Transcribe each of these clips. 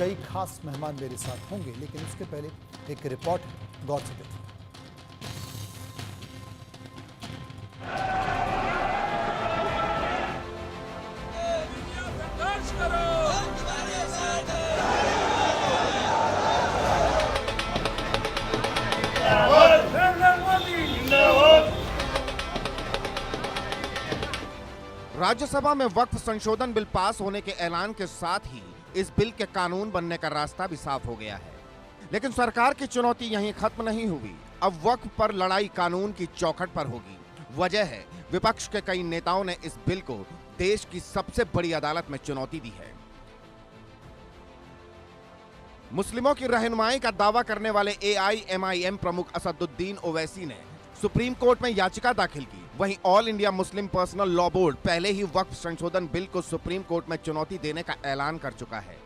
कई खास मेहमान मेरे साथ होंगे, लेकिन उसके पहले एक रिपोर्ट है, गौर से देखिए। राज्यसभा में वक्फ संशोधन बिल पास होने के ऐलान के साथ ही इस बिल के कानून बनने का रास्ता भी साफ हो गया है। लेकिन सरकार की चुनौती यहीं खत्म नहीं हुई। अब वक्फ पर लड़ाई कानून की चौखट पर होगी। वजह है, विपक्ष के कई नेताओं ने इस बिल को देश की सबसे बड़ी अदालत में चुनौती दी है। मुस्लिमों की रहनुमाई का दावा करने वाले AIMIM प्रमुख असदुद्दीन ओवैसी ने सुप्रीम कोर्ट में याचिका दाखिल की। वहीं all India Muslim personal law board पहले ही वक्फ संशोधन बिल को सुप्रीम कोर्ट में चुनौती देने का ऐलान कर चुका है।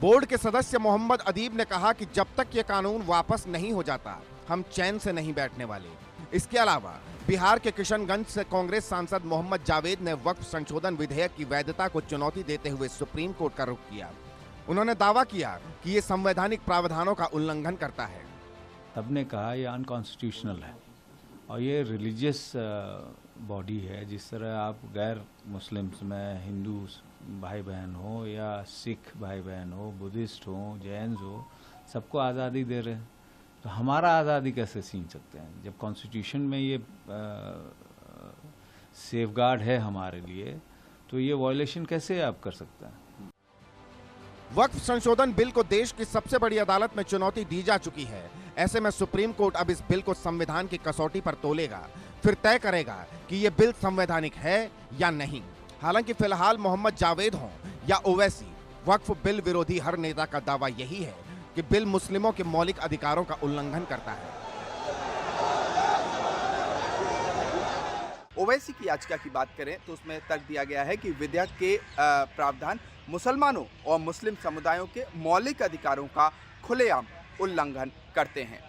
बोर्ड के सदस्य मोहम्मद अदीब ने कहा कि जब तक ये कानून वापस नहीं हो जाता, हम चैन से नहीं बैठने वाले। इसके अलावा बिहार के किशनगंज से कांग्रेस सांसद मोहम्मद जावेद ने वक्फ संशोधन विधेयक की वैधता को चुनौती देते हुए सुप्रीम कोर्ट का रुख किया। उन्होंने दावा किया कि ये संवैधानिक प्रावधानों का उल्लंघन करता है। सबने कहा यह अनकॉन्स्टिट्यूशनल है और ये रिलीजियस बॉडी है। जिस तरह आप गैर मुस्लिम्स में हिंदू भाई बहन हो या सिख भाई बहन हो, बुद्धिस्ट हो, जैन हो, सबको आज़ादी दे रहे हैं, तो हमारा आज़ादी कैसे छीन सकते हैं? जब कॉन्स्टिट्यूशन में ये सेफगार्ड है हमारे लिए, तो ये वायलेशन कैसे आप कर सकते हैं? वक्फ संशोधन बिल को देश की सबसे बड़ी अदालत में चुनौती दी जा चुकी है। ऐसे में सुप्रीम कोर्ट अब इस बिल को संविधान की कसौटी पर तोलेगा, फिर तय करेगा कि यह बिल संवैधानिक है या नहीं। हालांकि फिलहाल मोहम्मद जावेद हों या ओवैसी, वक्फ बिल विरोधी हर नेता का दावा यही है कि बिल मुस्लिमों के मौलिक अधिकारों का उल्लंघन करता है। ओवैसी की याचिका की बात करें तो उसमें तर्क दिया गया है कि विधेयक के प्रावधान मुसलमानों और मुस्लिम समुदायों के मौलिक अधिकारों का खुलेआम उल्लंघन करते हैं।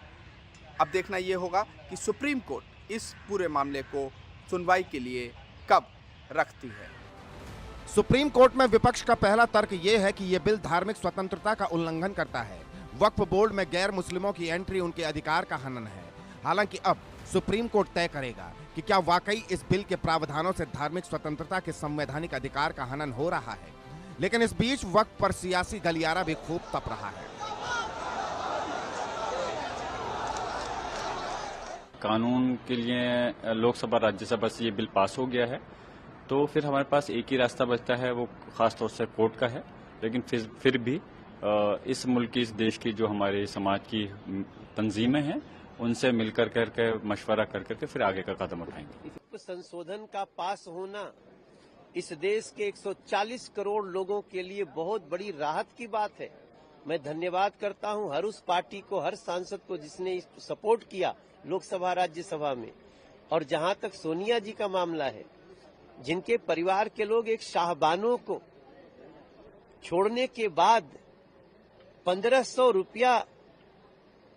अब देखना यह होगा कि सुप्रीम कोर्ट इस पूरे मामले को सुनवाई के लिए कब रखती है। सुप्रीम कोर्ट में विपक्ष का पहला तर्क यह है कि यह बिल धार्मिक स्वतंत्रता का उल्लंघन करता है। वक्फ बोर्ड में गैर मुस्लिमों की एंट्री उनके अधिकार का हनन है। हालांकि अब सुप्रीम कोर्ट तय करेगा कि क्या वाकई इस बिल के प्रावधानों से धार्मिक स्वतंत्रता के संवैधानिक अधिकार का हनन हो रहा है। लेकिन इस बीच वक्फ पर सियासी गलियारा भी खूब तप रहा है। कानून के लिए लोकसभा राज्यसभा से ये बिल पास हो गया है, तो फिर हमारे पास एक ही रास्ता बचता है, वो खासतौर से कोर्ट का है। लेकिन फिर भी इस मुल्क की, इस देश की जो हमारे समाज की तंजीमें हैं, उनसे मिलकर करके मशवरा करके फिर आगे का कदम उठाएंगे। संशोधन का पास होना इस देश के 140 करोड़ लोगों के लिए बहुत बड़ी राहत की बात है। मैं धन्यवाद करता हूं हर उस पार्टी को, हर सांसद को जिसने सपोर्ट किया लोकसभा राज्यसभा में। और जहां तक सोनिया जी का मामला है, जिनके परिवार के लोग एक शाहबानो को छोड़ने के बाद 1500 रुपया,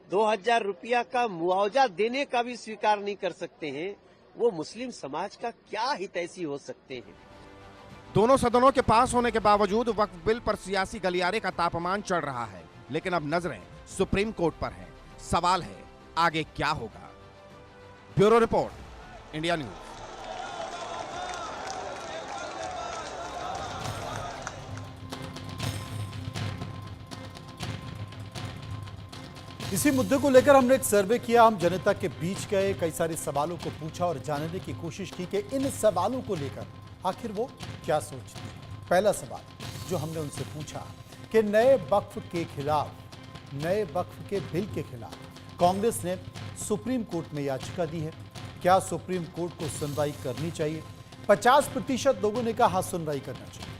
2000 रुपया का मुआवजा देने का भी स्वीकार नहीं कर सकते हैं, वो मुस्लिम समाज का क्या हितैषी हो सकते हैं? दोनों सदनों के पास होने के बावजूद वक्फ बिल पर सियासी गलियारे का तापमान चढ़ रहा है। लेकिन अब नजरें सुप्रीम कोर्ट पर हैं। सवाल है, आगे क्या होगा? Bureau report, India news. इसी मुद्दे को लेकर हमने एक सर्वे किया। हम जनता के बीच गए, कई सारे सवालों को पूछा और जानने की कोशिश की कि इन सवालों को लेकर आखिर वो क्या सोचती है। पहला सवाल जो हमने उनसे पूछा कि नए वक्फ के खिलाफ, नए वक्फ के बिल के खिलाफ कांग्रेस ने सुप्रीम कोर्ट में याचिका दी है, क्या सुप्रीम कोर्ट को सुनवाई करनी चाहिए? 50% लोगों ने कहा हाँ सुनवाई करना चाहिए,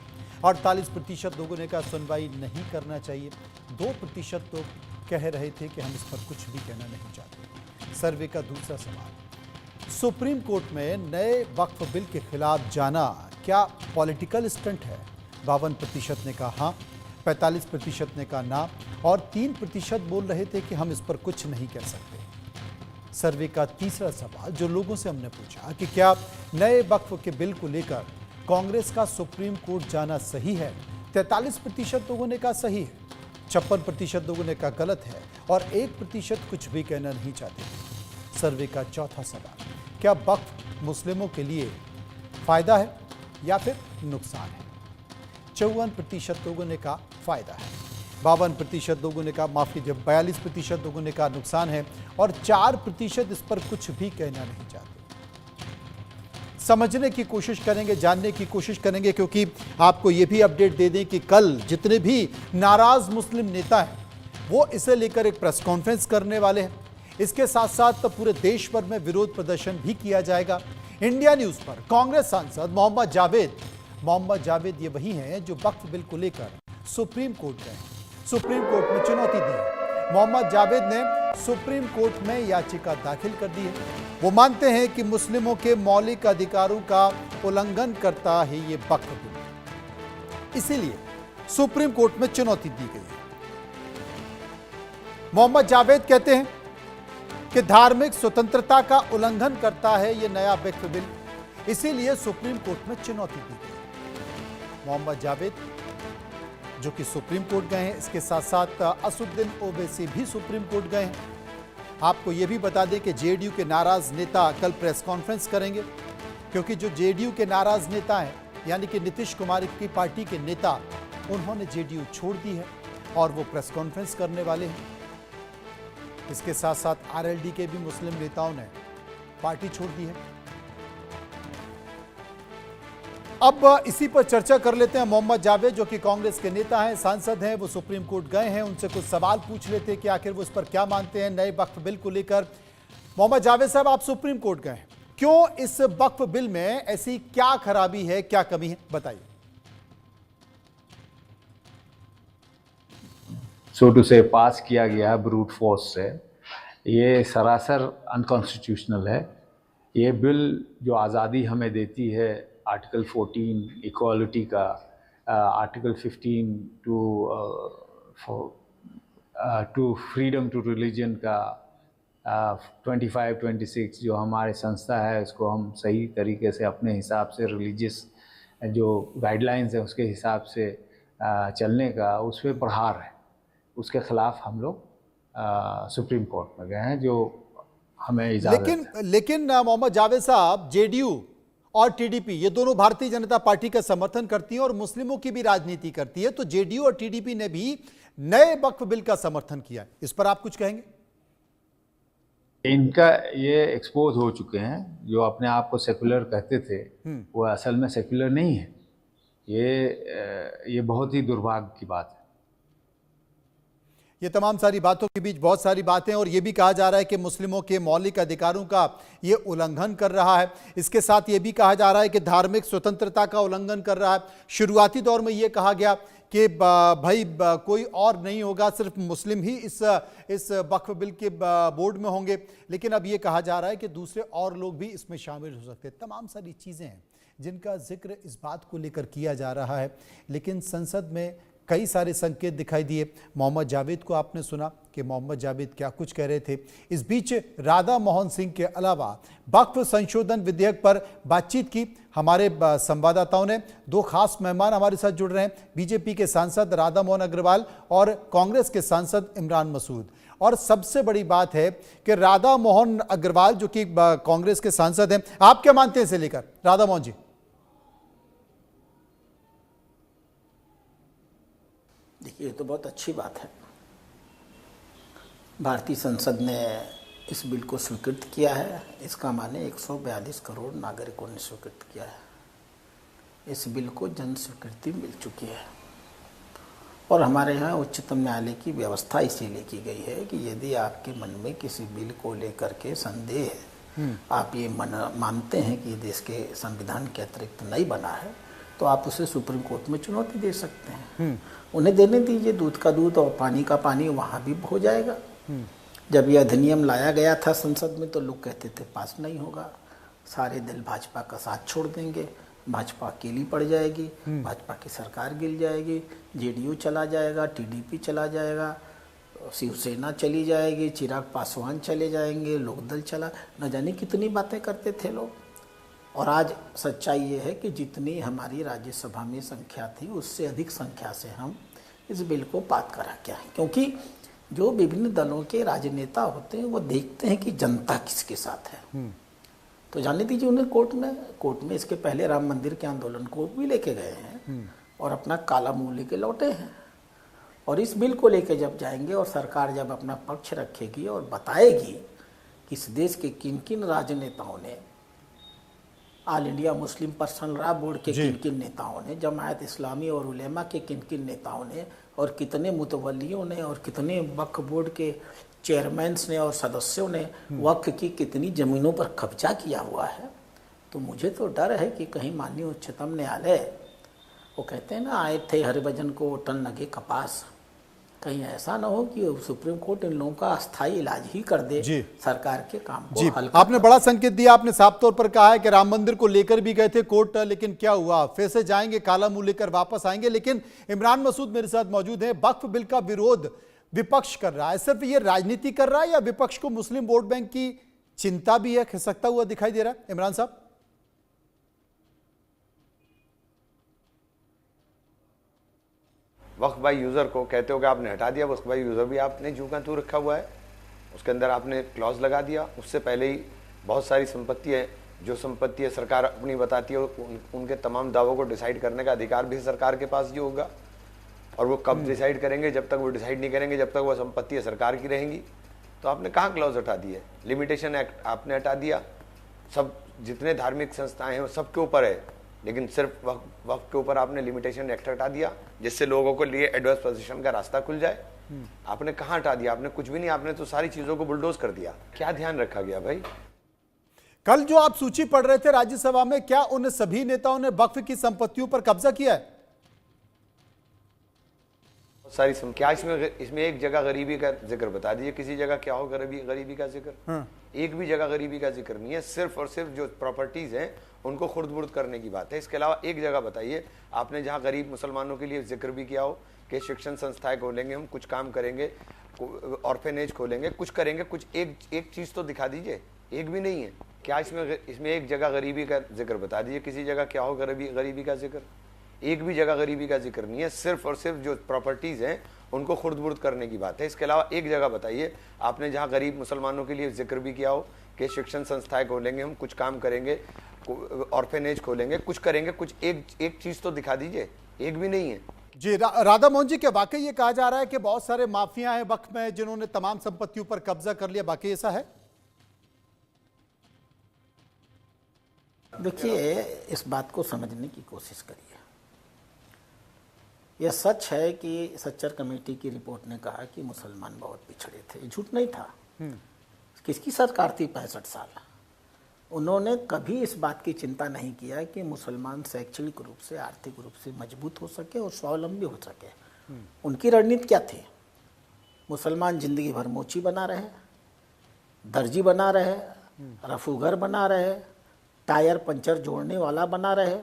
48% लोगों ने कहा सुनवाई नहीं करना चाहिए, 2% लोग कह रहे थे कि हम इस पर कुछ भी कहना नहीं चाहते। सर्वे का दूसरा सवाल, सुप्रीम कोर्ट में नए वक्फ बिल के खिलाफ जाना क्या पॉलिटिकल स्टंट है? 52% ने कहा हाँ, 45% ने कहा ना और 3% बोल रहे थे कि हम इस पर कुछ नहीं कह सकते। सर्वे का तीसरा सवाल जो लोगों से हमने पूछा कि क्या नए वक्फ के बिल को लेकर कांग्रेस का सुप्रीम कोर्ट जाना सही है? 43% लोगों ने कहा सही है, 56% लोगों ने कहा गलत है और 1% कुछ भी कहना नहीं चाहते। सर्वे का चौथा सवाल, क्या वक्फ मुस्लिमों के लिए फायदा है या फिर नुकसान है? 54% लोगों ने कहा फायदा है, 52% लोगों ने कहा, माफ कीजिए 42% लोगों ने कहा नुकसान है और 4% इस पर कुछ भी कहना नहीं चाहते। समझने की कोशिश करेंगे, जानने की कोशिश करेंगे, क्योंकि आपको यह भी अपडेट दे दें कि कल जितने भी नाराज मुस्लिम नेता हैं वो इसे लेकर एक प्रेस कॉन्फ्रेंस करने वाले हैं। इसके साथ साथ पूरे देश भर में विरोध प्रदर्शन भी किया जाएगा। इंडिया न्यूज पर कांग्रेस सांसद मोहम्मद जावेद ये वही हैं जो वक्फ बिल को लेकर सुप्रीम कोर्ट गए, सुप्रीम कोर्ट में चुनौती दी है। मोहम्मद जावेद ने सुप्रीम कोर्ट में याचिका दाखिल कर दी है। वो मानते हैं कि मुस्लिमों के मौलिक अधिकारों का उल्लंघन करता है ये वक्फ बिल, इसीलिए सुप्रीम कोर्ट में चुनौती दी गई है। मोहम्मद जावेद कहते हैं कि धार्मिक स्वतंत्रता का उल्लंघन करता है ये नया वक्फ बिल, इसीलिए सुप्रीम कोर्ट में चुनौती दी गई। मोहम्मद जावेद जो कि सुप्रीम कोर्ट गए हैं, इसके साथ साथ असुद्दीन ओवैसी भी सुप्रीम कोर्ट गए हैं। आपको यह भी बता दें कि जेडीयू के नाराज नेता कल प्रेस कॉन्फ्रेंस करेंगे, क्योंकि जो जेडीयू के नाराज नेता हैं यानी कि नीतीश कुमार की पार्टी के नेता, उन्होंने जेडीयू छोड़ दी है और वो प्रेस कॉन्फ्रेंस करने वाले हैं। इसके साथ साथ आरएलडी के भी मुस्लिम नेताओं ने पार्टी छोड़ दी है। अब इसी पर चर्चा कर लेते हैं। मोहम्मद जावेद जो कि कांग्रेस के नेता हैं, सांसद हैं, वो सुप्रीम कोर्ट गए हैं, उनसे कुछ सवाल पूछ लेते हैं कि आखिर वो इस पर क्या मानते हैं नए वक्फ बिल को लेकर। मोहम्मद जावेद साहब, आप सुप्रीम कोर्ट गए हैं, क्यों इस वक्फ बिल में ऐसी क्या खराबी है, क्या कमी है, बताइए। सो टू से पास किया गया है ब्रूट फोर्स से, ये सरासर अनकॉन्स्टिट्यूशनल है। ये बिल जो आज़ादी हमें देती है, आर्टिकल 14 इक्वालिटी का, article 15 to freedom to religion का, 25-26 जो हमारे संस्था है उसको हम सही तरीके से अपने हिसाब से रिलीजियस जो गाइडलाइंस है उसके हिसाब से चलने का, उस पर प्रहार है। उसके खिलाफ हम लोग सुप्रीम कोर्ट में गए हैं जो हमें इजाजत लेकिन मोहम्मद जावेद साहब, जेडीयू और टीडीपी ये दोनों भारतीय जनता पार्टी का समर्थन करती है और मुस्लिमों की भी राजनीति करती है, तो जेडीयू और टीडीपी ने भी नए वक्फ बिल का समर्थन किया, इस पर आप कुछ कहेंगे? इनका ये एक्सपोज हो चुके हैं, जो अपने आप को सेकुलर कहते थे वो असल में सेकुलर नहीं है। ये बहुत ही दुर्भाग्य की बात है। ये तमाम सारी बातों के बीच बहुत सारी बातें, और ये भी कहा जा रहा है कि मुस्लिमों के मौलिक अधिकारों का ये उल्लंघन कर रहा है। इसके साथ ये भी कहा जा रहा है कि धार्मिक स्वतंत्रता का उल्लंघन कर रहा है। शुरुआती दौर में ये कहा गया कि भाई कोई और नहीं होगा, सिर्फ मुस्लिम ही इस वक्फ बिल के बोर्ड में होंगे, लेकिन अब ये कहा जा रहा है कि दूसरे और लोग भी इसमें शामिल हो सकते हैं। तमाम सारी चीज़ें हैं जिनका जिक्र इस बात को लेकर किया जा रहा है, लेकिन संसद में कई सारे संकेत दिखाई दिए। मोहम्मद जावेद को आपने सुना कि मोहम्मद जावेद क्या कुछ कह रहे थे। इस बीच राधा मोहन सिंह के अलावा वक्फ संशोधन विधेयक पर बातचीत की हमारे संवाददाताओं ने। दो खास मेहमान हमारे साथ जुड़ रहे हैं, बीजेपी के सांसद राधा मोहन अग्रवाल और कांग्रेस के सांसद इमरान मसूद। और सबसे बड़ी बात है कि राधा मोहन अग्रवाल जो कि कांग्रेस के सांसद हैं, आप क्या मानते हैं इसे लेकर? राधा मोहन जी। देखिए, ये तो बहुत अच्छी बात है, भारतीय संसद ने इस बिल को स्वीकृत किया है। इसका माने 142 करोड़ नागरिकों ने स्वीकृत किया है। इस बिल को जन स्वीकृति मिल चुकी है और हमारे यहाँ उच्चतम न्यायालय की व्यवस्था इसीलिए की गई है कि यदि आपके मन में किसी बिल को लेकर के संदेह है, आप ये मानते हैं कि ये देश के संविधान के अतिरिक्त नहीं बना है, तो आप उसे सुप्रीम कोर्ट में चुनौती दे सकते हैं। उन्हें देने दीजिए, दूध का दूध और पानी का पानी वहाँ भी हो जाएगा। जब यह अधिनियम लाया गया था संसद में तो लोग कहते थे पास नहीं होगा, सारे दल भाजपा का साथ छोड़ देंगे, भाजपा अकेली पड़ जाएगी, भाजपा की सरकार गिर जाएगी, जेडीयू चला जाएगा, टीडीपी चला जाएगा, शिवसेना चली जाएगी, चिराग पासवान चले जाएंगे, लोकदल चला, न जाने कितनी बातें करते थे लोग। और आज सच्चाई ये है कि जितनी हमारी राज्यसभा में संख्या थी उससे अधिक संख्या से हम इस बिल को पास करा क्या है, क्योंकि जो विभिन्न दलों के राजनेता होते हैं वो देखते हैं कि जनता किसके साथ है। तो जाने दीजिए उन्हें कोर्ट में इसके पहले राम मंदिर के आंदोलन को भी लेके गए हैं और अपना काला मुंह लेके लौटे हैं। और इस बिल को लेके जब जाएंगे और सरकार जब अपना पक्ष रखेगी और बताएगी कि इस देश के किन किन राजनेताओं ने, all India Muslim personal law board के किन किन नेताओं ने, जमायत इस्लामी और उलेमा के किन किन नेताओं ने, और कितने मुतवल्लियों ने और कितने वक्फ बोर्ड के चेयरमैन्स ने और सदस्यों ने वक्फ की कितनी ज़मीनों पर कब्जा किया हुआ है, तो मुझे तो डर है कि कहीं माननीय उच्चतम न्यायालय, वो कहते हैं ना, आए थे हरिभजन को टन लगे कपास, कहीं ऐसा ना हो कि सुप्रीम कोर्ट इन लोगों का अस्थायी इलाज ही कर दे सरकार के काम को हल्का। आपने बड़ा संकेत दिया, आपने साफ तौर पर कहा है कि राम मंदिर को लेकर भी गए थे कोर्ट, लेकिन क्या हुआ, फिर से जाएंगे, काला मुंह लेकर वापस आएंगे। लेकिन इमरान मसूद मेरे साथ मौजूद हैं। वक्फ बिल का विरोध विपक्ष कर रहा है, सिर्फ ये राजनीति कर रहा है या विपक्ष को मुस्लिम वोट बैंक की चिंता भी है, खिसकता हुआ दिखाई दे रहा है? इमरान साहब, वक्फ बाई यूज़र को कहते हो कि आपने हटा दिया, वक्फ बाई यूज़र भी आपने जू का तू रखा हुआ है, उसके अंदर आपने क्लॉज लगा दिया। उससे पहले ही बहुत सारी संपत्ति है, जो संपत्ति है सरकार अपनी बताती है, उनके तमाम दावों को डिसाइड करने का अधिकार भी सरकार के पास ही होगा। और वो कब डिसाइड करेंगे, जब तक वो डिसाइड नहीं करेंगे, जब तक वो संपत्ति सरकार की रहेंगी। तो आपने कहाँ क्लॉज हटा दिए? लिमिटेशन एक्ट आपने हटा दिया। सब जितने धार्मिक संस्थाएं हैं वो सबके ऊपर है, लेकिन सिर्फ वक्फ के ऊपर आपने लिमिटेशन एक्ट हटा दिया, जिससे लोगों को लिए एडवर्स पोजीशन का रास्ता खुल जाए। आपने कहाँ हटा दिया? आपने कुछ भी नहीं, आपने तो सारी चीजों को बुलडोज कर दिया। क्या ध्यान रखा गया भाई? कल जो आप सूची पढ़ रहे थे राज्यसभा में, क्या उन सभी नेताओं ने वक्फ की संपत्तियों पर कब्जा किया है? सारी क्या इसमें एक जगह गरीबी का जिक्र बता दीजिए, किसी जगह क्या हो गरीबी का जिक्र? एक भी जगह गरीबी का जिक्र नहीं है। सिर्फ और सिर्फ जो प्रॉपर्टीज हैं उनको खुर्द बुर्द करने की बात है। इसके अलावा एक जगह बताइए आपने जहां गरीब मुसलमानों के लिए जिक्र भी किया हो कि शिक्षण संस्थाएं खोलेंगे, हम कुछ काम करेंगे, ऑर्फेनेज खोलेंगे, कुछ करेंगे, कुछ एक चीज तो दिखा दीजिए। एक भी नहीं है। क्या इसमें एक जगह गरीबी का जिक्र बता दीजिए, किसी जगह क्या हो गरीबी का जिक्र? एक भी जगह गरीबी का जिक्र नहीं है। सिर्फ और सिर्फ जो प्रॉपर्टीज हैं उनको खुर्द बुर्द करने की बात है। इसके अलावा एक जगह बताइए आपने जहां गरीब मुसलमानों के लिए जिक्र भी किया हो कि शिक्षण संस्थाएं खोलेंगे, हम कुछ काम करेंगे, ऑर्फेनेज खोलेंगे, कुछ करेंगे, कुछ एक चीज तो दिखा दीजिए। एक भी नहीं है। जी राधा मोहन जी, क्या वाकई ये कहा जा रहा है कि बहुत सारे माफिया हैं वक्फ में जिन्होंने तमाम संपत्तियों पर कब्जा कर लिया? वाकई ऐसा है? देखिए, इस बात को समझने की कोशिश करिए। यह सच है कि सच्चर कमेटी की रिपोर्ट ने कहा कि मुसलमान बहुत पिछड़े थे। झूठ नहीं था। किसकी सरकार थी 65 साल? उन्होंने कभी इस बात की चिंता नहीं किया कि मुसलमान शैक्षणिक रूप से, आर्थिक रूप से मजबूत हो सके और स्वावलंबी हो सके। उनकी रणनीति क्या थी? मुसलमान जिंदगी भर मोची बना रहे, दर्जी बना रहे, रफूगर बना रहे, टायर पंचर जोड़ने वाला बना रहे,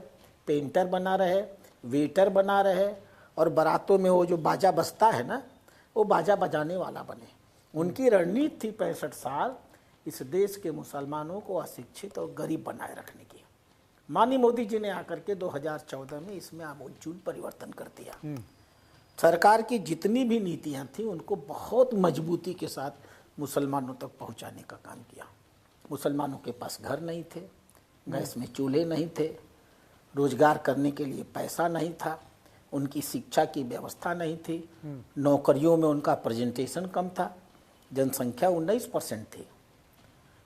पेंटर बना रहे, वेटर बना रहे, और बारातों में वो जो बाजा बजता है ना, वो बाजा बजाने वाला बने। उनकी रणनीति थी 65 साल इस देश के मुसलमानों को अशिक्षित और गरीब बनाए रखने की। माननीय मोदी जी ने आकर के 2014 में इसमें आमूलचूल परिवर्तन कर दिया। सरकार की जितनी भी नीतियां थी उनको बहुत मजबूती के साथ मुसलमानों तक पहुंचाने का काम किया। मुसलमानों के पास घर नहीं थे, गैस में चूल्हे नहीं थे, रोजगार करने के लिए पैसा नहीं था, उनकी शिक्षा की व्यवस्था नहीं थी, नौकरियों में उनका प्रेजेंटेशन कम था, जनसंख्या 19% थी।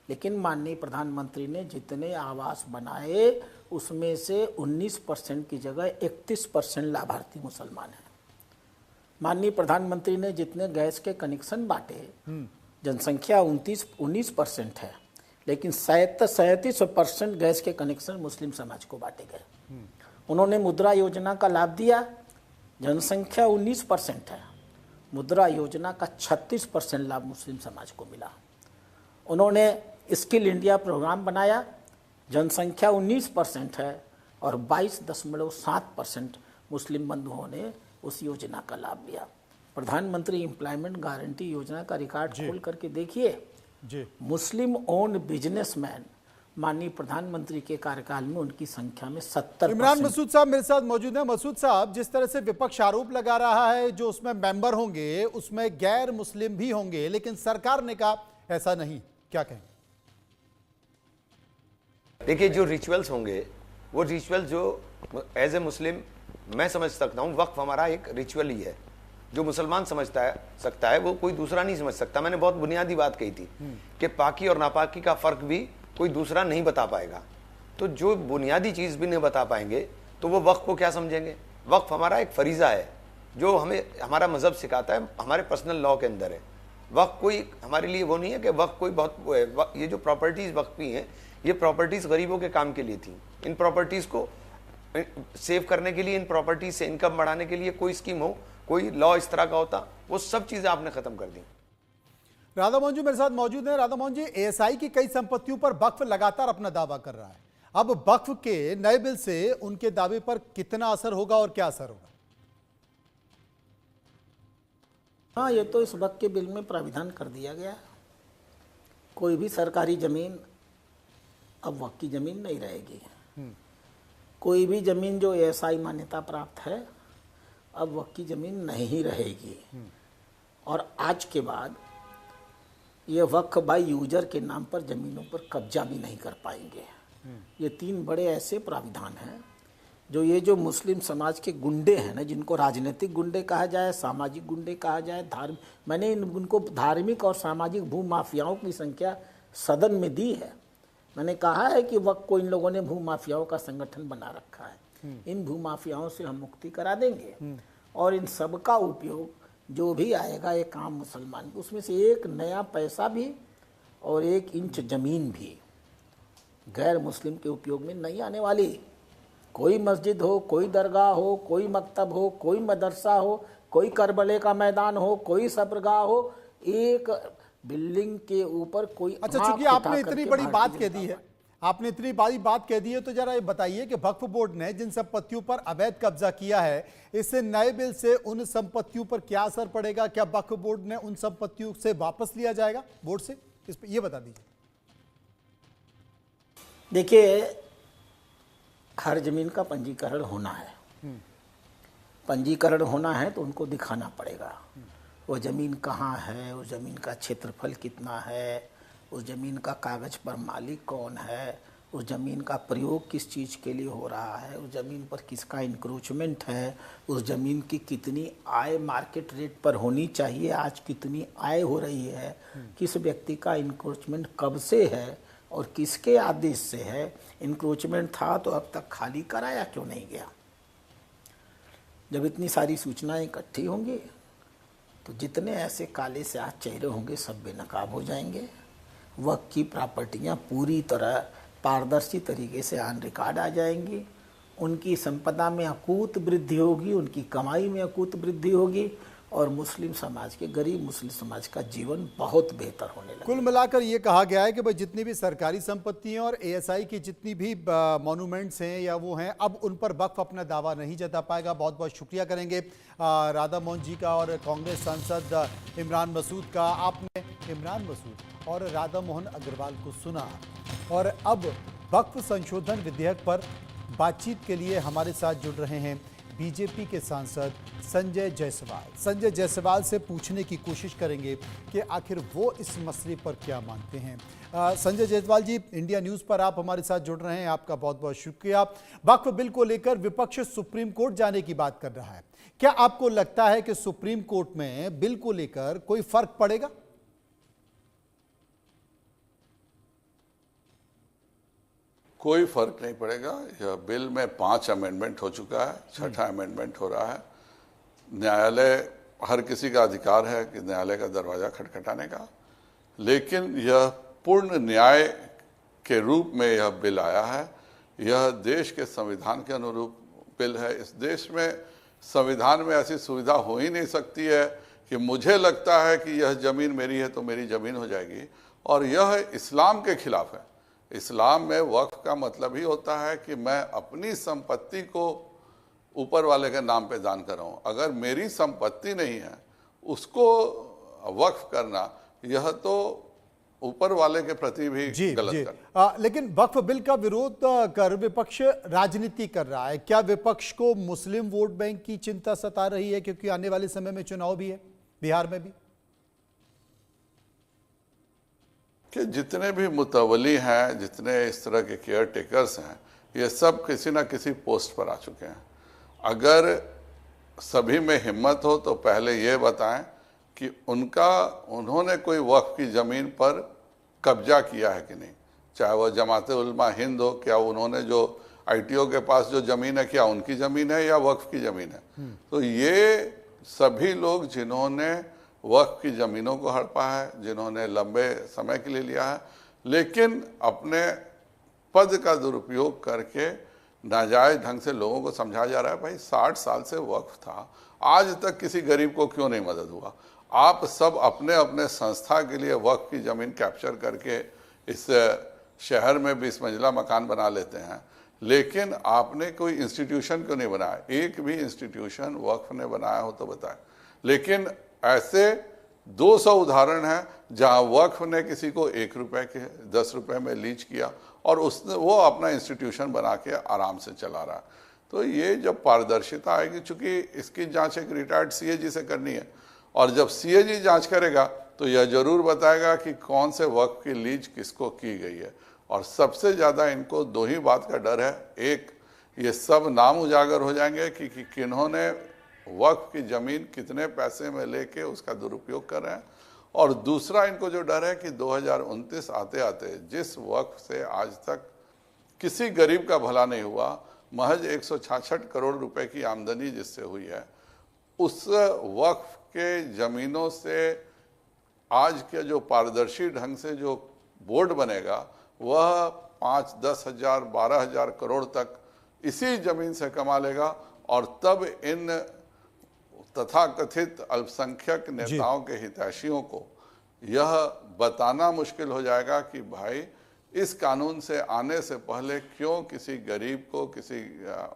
लेकिन माननीय प्रधानमंत्री ने जितने आवास बनाए उसमें से 19% की जगह 31% लाभार्थी मुसलमान हैं। माननीय प्रधानमंत्री ने जितने गैस के कनेक्शन बांटे, जनसंख्या 19% है, लेकिन 37% गैस के कनेक्शन मुस्लिम समाज को बांटे गए। उन्होंने मुद्रा योजना का लाभ दिया, जनसंख्या 19% है, मुद्रा योजना का 36% लाभ मुस्लिम समाज को मिला। उन्होंने स्किल इंडिया प्रोग्राम बनाया, जनसंख्या 19% है और 22.7% मुस्लिम बंधुओं ने उस योजना का लाभ लिया। प्रधानमंत्री एम्प्लॉयमेंट गारंटी योजना का रिकॉर्ड खोल करके देखिए, मुस्लिम ओन बिजनेसमैन, माननीय प्रधानमंत्री के कार्यकाल में उनकी संख्या में 70। इमरान मसूद साहब मेरे साथ मौजूद हैं। मसूद साहब, जिस तरह से विपक्ष आरोप लगा रहा है जो उसमें मेंबर होंगे उसमें गैर मुस्लिम भी होंगे, लेकिन सरकार ने कहा ऐसा नहीं, क्या कहें? देखिए, जो रिचुअल्स होंगे वो रिचुअल जो एज ए मुस्लिम मैं समझ सकता हूँ, वक्फ हमारा एक रिचुअल ही है। जो मुसलमान सकता है वो कोई दूसरा नहीं समझ सकता। मैंने बहुत बुनियादी बात कही थी कि पाकी और नापाकी का फर्क भी कोई दूसरा नहीं बता पाएगा। तो जो बुनियादी चीज भी नहीं बता पाएंगे तो वो वक्फ को क्या समझेंगे? वक्फ हमारा एक फरीजा है जो हमें हमारा मजहब सिखाता है, हमारे पर्सनल लॉ के अंदर है। वक्फ कोई हमारे लिए वो नहीं है कि वक्फ कोई बहुत ये जो प्रॉपर्टीज वक्फ की हैं, ये प्रॉपर्टीज गरीबों के काम के लिए थी। इन प्रॉपर्टीज को सेव करने के लिए, इन प्रॉपर्टीज से इनकम बढ़ाने के लिए कोई स्कीम हो, कोई लॉ इस तरह का होता, वो सब चीजें आपने खत्म कर दी। राधा मोहन जी मेरे साथ मौजूद हैं। राधा मोहन जी, एएसआई की कई संपत्तियों पर वक्फ लगातार अपना दावा कर रहा है। अब वक्फ के नए बिल से उनके दावे पर कितना असर होगा और क्या असर होगा? हाँ, ये तो इस वक्त के बिल में प्राविधान कर दिया गया। कोई भी सरकारी जमीन अब वक्त की जमीन नहीं रहेगी। कोई भी जमीन जो एएसआई मान्यता प्राप्त है अब वक्त की जमीन नहीं रहेगी। और आज के बाद ये वक्फ बाय यूजर के नाम पर जमीनों पर कब्जा भी नहीं कर पाएंगे। ये 3 बड़े ऐसे प्राविधान हैं जो ये जो मुस्लिम समाज के गुंडे हैं ना, जिनको राजनीतिक गुंडे कहा जाए, सामाजिक गुंडे कहा जाए, मैंने उनको धार्मिक और सामाजिक भूमाफियाओं की संख्या सदन में दी है। मैंने कहा है कि वक्त को इन लोगों ने भूमाफियाओं का संगठन बना रखा है। इन भूमाफियाओं से हम मुक्ति करा देंगे और इन सब का उपयोग जो भी आएगा एक आम मुसलमान, उसमें से एक नया पैसा भी और 1 इंच जमीन भी गैर मुस्लिम के उपयोग में नहीं आने वाली। कोई मस्जिद हो, कोई दरगाह हो, कोई मकतब हो, कोई मदरसा हो, कोई करबले का मैदान हो, कोई सब्रगाह हो, एक बिल्डिंग के ऊपर कोई। अच्छा, चूंकि आपने इतनी बड़ी बात कह दी है, आपने इतनी बड़ी बात कह दी है, तो जरा ये बताइए कि वक्फ बोर्ड ने जिन संपत्तियों पर अवैध कब्जा किया है, इससे नए बिल से उन संपत्तियों पर क्या असर पड़ेगा? क्या वक्फ बोर्ड ने उन संपत्तियों से वापस लिया जाएगा बोर्ड से? इस पर ये बता दीजिए। देखिए, हर जमीन का पंजीकरण होना है। पंजीकरण होना है तो उनको दिखाना पड़ेगा वो जमीन कहाँ है, उस जमीन का क्षेत्रफल कितना है, उस जमीन का कागज पर मालिक कौन है, उस जमीन का प्रयोग किस चीज़ के लिए हो रहा है, उस जमीन पर किसका इंक्रोचमेंट है, उस जमीन की कितनी आय मार्केट रेट पर होनी चाहिए, आज कितनी आय हो रही है, किस व्यक्ति का इंक्रोचमेंट कब से है और किसके आदेश से है, इंक्रोचमेंट था तो अब तक खाली कराया क्यों नहीं गया। जब इतनी सारी सूचनाएं इकट्ठी होंगी तो जितने ऐसे काले स्याह चेहरे होंगे सब बेनकाब हो जाएंगे। वक्त की प्रॉपर्टियां पूरी तरह पारदर्शी तरीके से ऑन रिकॉर्ड आ जाएंगी। उनकी संपदा में अकूत वृद्धि होगी, उनकी कमाई में अकूत वृद्धि होगी और मुस्लिम समाज के, गरीब मुस्लिम समाज का जीवन बहुत बेहतर होने लगेगा। कुल मिलाकर ये कहा गया है कि भाई जितनी भी सरकारी संपत्ति हैं और एएसआई की जितनी भी मॉन्यूमेंट्स हैं या वो हैं, अब उन पर वक्फ अपना दावा नहीं जता पाएगा। बहुत बहुत शुक्रिया करेंगे राधा मोहन जी का और कांग्रेस सांसद इमरान मसूद का। आपने इमरान मसूद और राधा मोहन अग्रवाल को सुना और अब वक्फ संशोधन विधेयक पर बातचीत के लिए हमारे साथ जुड़ रहे हैं बीजेपी के सांसद संजय जायसवाल। संजय जायसवाल से पूछने की कोशिश करेंगे कि आखिर वो इस मसले पर क्या मानते हैं। संजय जायसवाल जी, इंडिया न्यूज़ पर आप हमारे साथ जुड़ रहे हैं, आपका बहुत बहुत शुक्रिया। वक्फ बिल को लेकर विपक्ष सुप्रीम कोर्ट जाने की बात कर रहा है। क्या आपको लगता है कि सुप्रीम कोर्ट में बिल को लेकर कोई फर्क पड़ेगा? कोई फर्क नहीं पड़ेगा। यह बिल में 5 अमेंडमेंट हो चुका है, 6ठा अमेंडमेंट हो रहा है। न्यायालय, हर किसी का अधिकार है कि न्यायालय का दरवाजा खटखटाने का, लेकिन यह पूर्ण न्याय के रूप में यह बिल आया है। यह देश के संविधान के अनुरूप बिल है। इस देश में संविधान में ऐसी सुविधा हो ही नहीं सकती है कि मुझे लगता है कि यह ज़मीन मेरी है तो मेरी ज़मीन हो जाएगी, और यह इस्लाम के खिलाफ है। इस्लाम में वक्फ का मतलब ही होता है कि मैं अपनी संपत्ति को ऊपर वाले के नाम पे दान कर रहा हूँ। अगर मेरी संपत्ति नहीं है उसको वक्फ करना, यह तो ऊपर वाले के प्रति भी जी गलत जी कर। लेकिन वक्फ बिल का विरोध कर विपक्ष राजनीति कर रहा है। क्या विपक्ष को मुस्लिम वोट बैंक की चिंता सता रही है, क्योंकि आने वाले समय में चुनाव भी है बिहार में भी? कि जितने भी मुतवली हैं, जितने इस तरह के केयर टेकर्स हैं, ये सब किसी ना किसी पोस्ट पर आ चुके हैं। अगर सभी में हिम्मत हो तो पहले ये बताएं कि उन्होंने कोई वक्फ की ज़मीन पर कब्जा किया है कि नहीं, चाहे वह जमात उलमा हिंद हो, क्या उन्होंने जो ITO के पास जो ज़मीन है क्या उनकी ज़मीन है या वक्फ की ज़मीन है। तो ये सभी लोग जिन्होंने वक्फ की ज़मीनों को हड़पा है, जिन्होंने लंबे समय के लिए लिया है, लेकिन अपने पद का दुरुपयोग करके नाजायज ढंग से लोगों को समझाया जा रहा है, भाई 60 साल से वक्फ था, आज तक किसी गरीब को क्यों नहीं मदद हुआ। आप सब अपने अपने संस्था के लिए वक्फ की ज़मीन कैप्चर करके इस शहर में 20 मंजिला मकान बना लेते हैं, लेकिन आपने कोई इंस्टीट्यूशन क्यों नहीं बनाया। एक भी इंस्टीट्यूशन वक्फ ने बनाया हो तो बताएं। लेकिन ऐसे 200 उदाहरण हैं जहां वक्फ ने किसी को 1 रुपए के 10 रुपए में लीज किया और उसने वो अपना इंस्टीट्यूशन बना के आराम से चला रहा है। तो ये जब पारदर्शिता आएगी, चूंकि इसकी जांच एक रिटायर्ड CAG से करनी है, और जब CAG जांच करेगा तो यह जरूर बताएगा कि कौन से वक्फ की लीज किसको की गई है। और सबसे ज़्यादा इनको 2 ही बात का डर है। एक, ये सब नाम उजागर हो जाएंगे कि किन्होंने वक्फ की ज़मीन कितने पैसे में लेके उसका दुरुपयोग कर रहे हैं, और दूसरा इनको जो डर है कि 2029 आते आते जिस वक्फ से आज तक किसी गरीब का भला नहीं हुआ, महज 166 करोड़ रुपए की आमदनी जिससे हुई है, उस वक्फ के ज़मीनों से आज के जो पारदर्शी ढंग से जो बोर्ड बनेगा वह 5, 10 हजार 12 हजार करोड़ तक इसी ज़मीन से कमा लेगा। और तब इन तथाकथित अल्पसंख्यक नेताओं के हितैषियों को यह बताना मुश्किल हो जाएगा कि भाई इस कानून से आने से पहले क्यों किसी गरीब को, किसी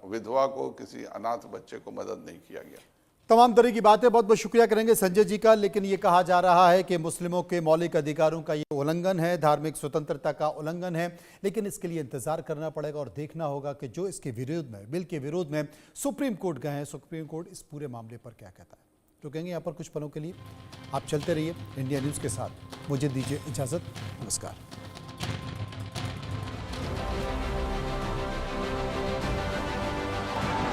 विधवा को, किसी अनाथ बच्चे को मदद नहीं किया गया। तमाम तरह की बातें बहुत बहुत शुक्रिया करेंगे संजय जी का। लेकिन ये कहा जा रहा है कि मुस्लिमों के मौलिक अधिकारों का ये उल्लंघन है, धार्मिक स्वतंत्रता का उल्लंघन है, लेकिन इसके लिए इंतजार करना पड़ेगा और देखना होगा कि जो इसके विरोध में, बिल के विरोध में सुप्रीम कोर्ट गए हैं, सुप्रीम कोर्ट इस पूरे मामले पर क्या कहता है। रुकेंगे यहाँ पर कुछ पलों के लिए, आप चलते रहिए इंडिया न्यूज़ के साथ। मुझे दीजिए इजाज़त, नमस्कार।